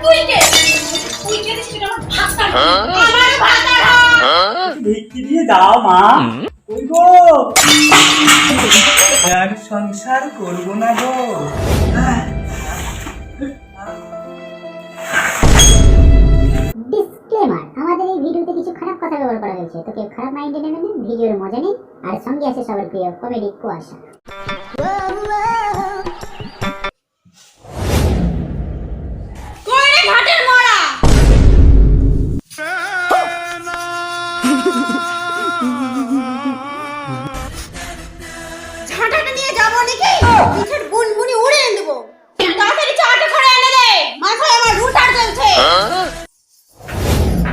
তুই কে দিছিস আমার ভাষার আমার ভাষার ভিক্ষি দিয়ে দাও মা। কই গো আর সংসার করবো না গো। ডিসক্লেমার, আমাদের এই ভিডিওতে কিছু খারাপ কথা ব্যবহার করা হয়েছে, তো কেউ খারাপ মাইন্ডে নেবেন না। ভিডিওর মজা নেই, আর সঙ্গে আছে সবার প্রিয় কমেডি কুয়াশা। কই রে ঘাটের মরা ঝাঁটাটা নিয়ে যাবো নাকি পিঠের বুনবুনি উড়ে দেবো। তাড়াতাড়ি চাটা করে এনে দে, মাথায় আমার রুটার চলছে।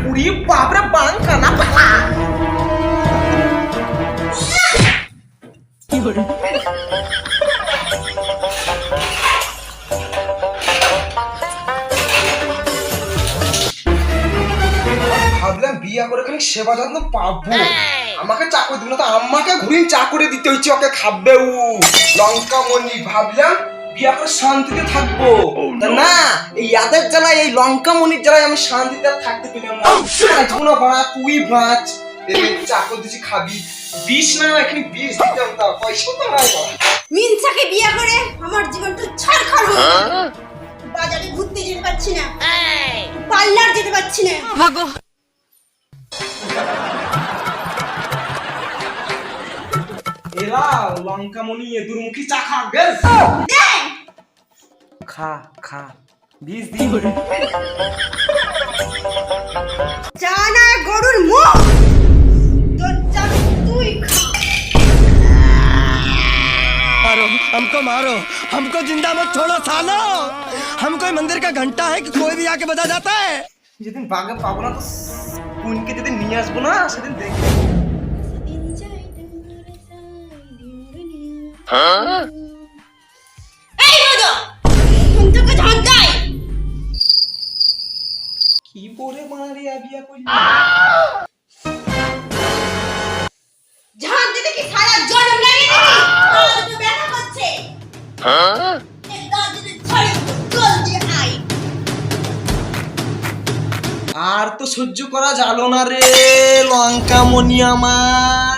উড়ি বাপরে বাঙ্কা না পালা কি করে ভাবলাম বিয়া করে খালি সেবা যত্ন পাবো, আমাকে চাকরি দিল না তো আমাকে ঘুরিয়ে চাকরি দিতে হচ্ছে, ওকে খাবে ও লঙ্কা মনি। ভাবলাম বিয়া করে শান্তিতে থাকবো, তা না এই ইয়াদের জ্বালায় এই লঙ্কা মনির জ্বালায় আমি শান্তিতে থাকতে পেলাম না। কোনো বাঁচ তুই বাঁচ, চাকর দিচ্ছি খাবি, বিষ না এখানে বিষ দিতাম, তা পয়সা তো নাই। মিনসাকে বিয়ে করে আমার জীবনটা ছাড়খাড় হয়ে গেল। বাজারে ঘুরতে যেতে পারছি না, পার্লার যেতে পারছি না। ভাগো এরা লঙ্কা মনি এদুরমুখী চা খাবে, খা খা বিষ দি চা না গরুর মুখ, তোর চা তুই খা। मारो हमको मारो, हमको जिंदा मत छोड़ो सालो। हम कोई मंदिर का घंटा है कि कोई भी आके बजा जाता है। যেদিন বাগে পাবো না তো কোনকে যেদিন নিয়ে আসবো না সেদিন দেখবো। এই বলো কোন তোকে ঝাঁটাই কি পরে মারিয়া বিয়া করলি, ঝাঁট দিতে কি সারা জনম লাগে নাকি? তো ব্যথা করছে। এই দাদির ছড়ে জলদি আই। আর তো সহ্য করা যালো না রে লঙ্কা মনি আমার।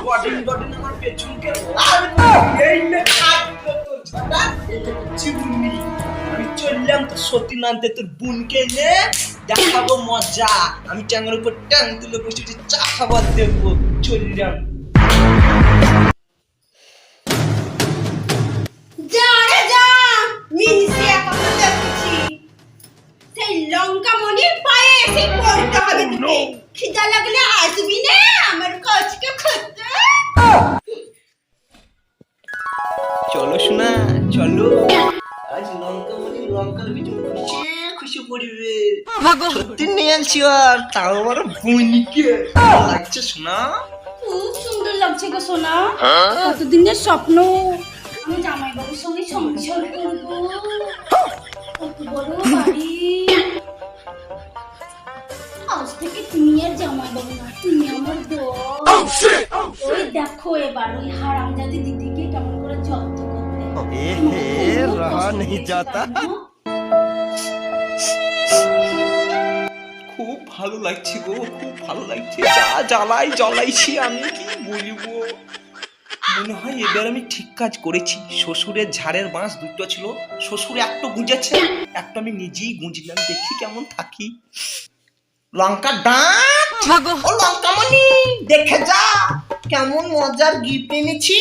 বডিন বডিন আমার পেছনকে লাল এই নে খাদ্য তোর ছাড়া চিবুনি। আমি চললাম তো সতী নানতে তোর বোনকে নে দেখাবো মজা। আমি ট্যাঙ্গের উপর ট্যাং তুলে বসে চা খাবার দেখবো, চললাম। যা রে যা, মিনসে এখনো দেখছি। সেই লঙ্কা মনির পায়ে এসে পড়তে হবে তোকে। খিদা লাগলে আসবি না আমার কাছকে খেতে। চলো শোনা চলো, আজ লঙ্কা মনি লঙ্কার ভিতর খুশি খুশি পড়বে। সত্যি নিয়ে আনছি আর তাও আমার বোনকে লাগছে শোনা। খুব সুন্দর লাগছে গো সোনা, কতদিনের স্বপ্ন আমি জামাই বাবুর সঙ্গে সংসার করবো। কত বড় বাড়ি, আজ থেকে তুমি আর জামাই বাবু না, তুমি আমার বউ। ওই দেখো এবার ওই হারামজাদি দিদিকে কেমন করে যত্ন করতে। रहा नहीं जाता। খুব ভালো লাগছে গো, খুব ভালো লাগছে। যা জ্বালাই জ্বলাইছি আমি কি বলবো। মনে হয় এবার আমি ঠিক কাজ করেছি। শ্বশুরের ঝাড়ের বাঁশ দুটো ছিল, শ্বশুর একটা গুঁজেছে, একটা আমি নিজেই গুঁজলাম, দেখি কেমন থাকি। লঙ্কা ডাঁট ও লঙ্কা মনি দেখে যা কেমন মজার গিফট এনেছি।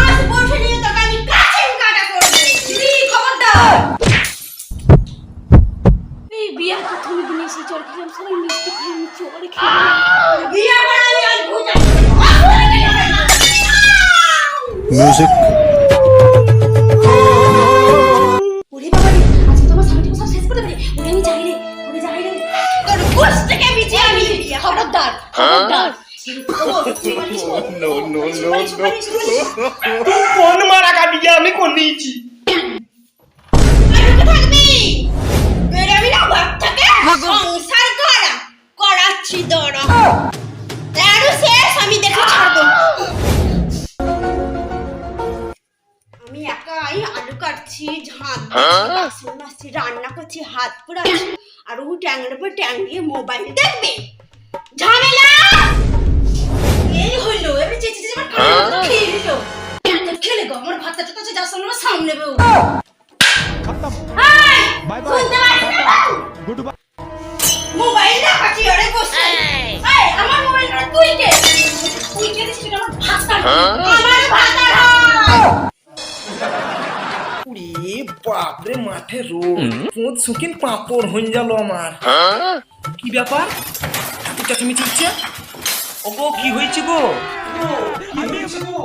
আজ বসে নিয়ে তোকে আমি কাছেন কাটা করবো। দিদি খবরদার। এই বিয়ার প্রথম দিন এসে চল খেলাম, সবাই মিষ্টি খেয়ে নিচ্ছি, ওরে খেয়ে বিয়া বানালে আজ বুঝা म्यूजिक ওরে বাবা রে, আজকে তোমার স্বামীকে সব শেষ করে দেবে। ওরে আমি যাই রে, ওরে যাই রে, তোর গোশ থেকে বিচে আমি খবরদার খবরদার। কোন মারা কাটি আমি কোন নিয়েছি থাকবি বেড়ে আমি না ঘর থেকে সংসার করা রান্না করছি হাত পুরাচ্ছি আর ও ট্যাংয়ের উপর ট্যাং দিয়ে মোবাইল দেখবে ঝামেলা এই হইলো এবারে চেঁচে চেঁচে আমার কানে মতো খেয়ে নিল খেলে গো আমার ভাতটা তো যার সামনে আমার সামনে বেউ মোবাইল না কাটি আরে বসে এই আমার মোবাইলটা তুই কে দিছিস আমার ভাতটা আমার ভাতটা উড়ে বাপরে মাঠে রোদ পোঁত শুকিন পাপড় হয়ে গেল আমার কি ব্যাপার এত চেঁচামেচি হচ্ছে ওগো কি হয়েছে গো? কি হয়েছে গো?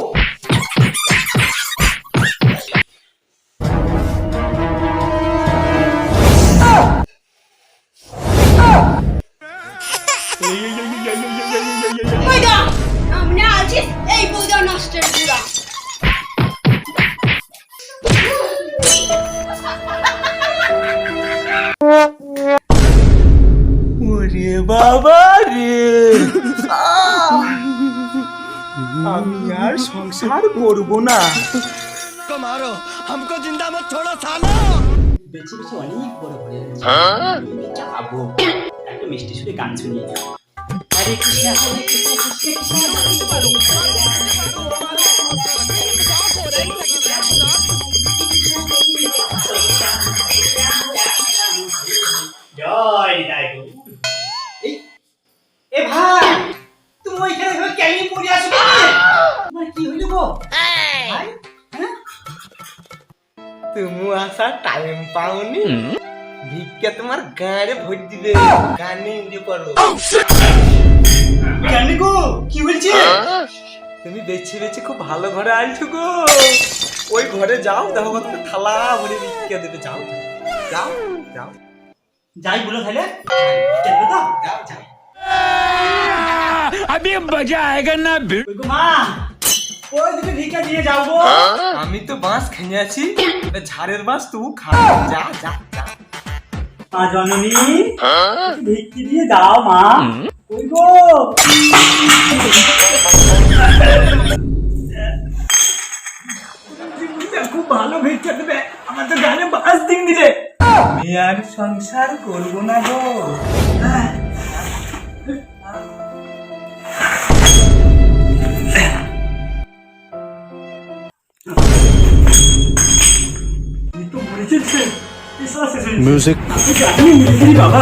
বৌদা আমরা আছিস এই বৌদা নষ্টের পুরা ওরে বাবা রে আমি আর সংসার করবো না हमको मारो हमको जिंदा मत छोड़ो सालो বেঁচে বেঁচে অনেক বড় হয়ে গেছে খাবো একটা মিষ্টি সুরে গান শুনিয়ে হরে কৃষ্ণ হরে কৃষ্ণ কৃষ্ণ জয় নিতাই গৌর। এ ভাই তুমি ওইখানে এভাবে কেন পড়ে আছো তোমার কি হইল গো ভাই? তুমি আসার টাইম পাওনি ভিক্ষা তোমার গাড়ে ভোট দিবে গানে উড়ে পড়ো কেন গো কি বলছে? তুমি বেছে বেছে খুব ভালো ঘরে আইছো গো ওই ঘরে যাও দেখো কত থালা ভরে ভিক্ষা দেবে যাও যাও যাও যাই বলো তাহলে চলবে তো যাও যাও अभी मजा आएगा ना ওই গো মা ওই দিকে ভিক্ষা দিয়ে যাও গো আমি তো বাঁশ খেয়ে আছি ঝাড়ের বাঁশ তুই খা যা যা যা মা জননী ভিক্ষি দিয়ে দাও মা ওই গো খুব ভালো ভিক্ষা দেবে আমার তো গানে বাস দিন দিলে আমি আর সংসার করবো না গো মিউজিক বাবা